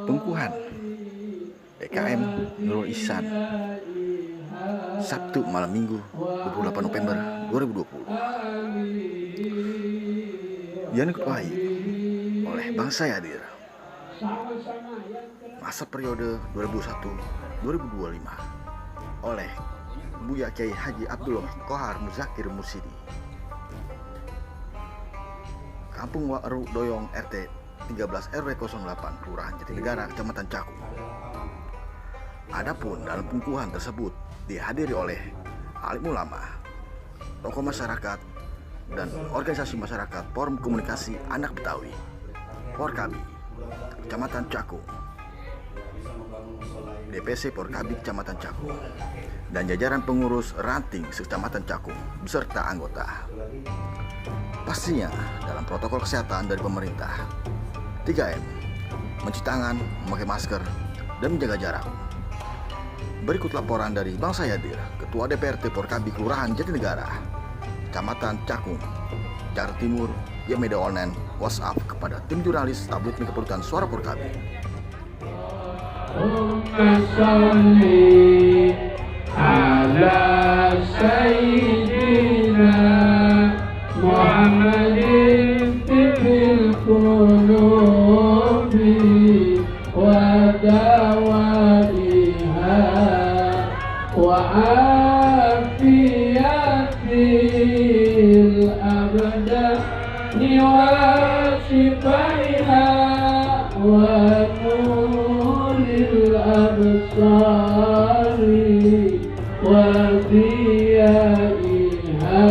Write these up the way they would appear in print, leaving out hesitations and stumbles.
Pengukuhan PKM Nurul Ihsan, Sabtu malam Minggu 28 November 2020, yang diketuai oleh Bang Sayadir. Masa periode 2001-2025 oleh Buya Kiai Haji Abdullah Kohar Muzakir Mursidi, Kampung Waru Doyong RT 13 RW 08 Kelurahan Jatinegara, Kecamatan Cakung. Adapun dalam pengukuhan tersebut dihadiri oleh alim ulama, tokoh masyarakat, dan organisasi masyarakat Forum Komunikasi Anak Betawi Porkabi Kecamatan Cakung, DPC Porkabi Kecamatan Cakung, dan jajaran pengurus ranting Kecamatan Cakung beserta anggota. Pastinya dalam protokol kesehatan dari pemerintah, 3M, mencuci tangan, memakai masker, dan menjaga jarak. Berikut laporan dari Bang Sayadir, Ketua DPRD Porkabi Kelurahan Jatinegara, Kecamatan Cakung, Jakarta Timur, yang media online WhatsApp kepada tim jurnalis tabloid Megapolitan Suara Porkabi. Ala Sayyidina Muhammadin fil qulubi wa dawaiha wa afiyatil abdani wa shifaiha wa nuril absari wa diyaiha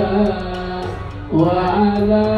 wa ala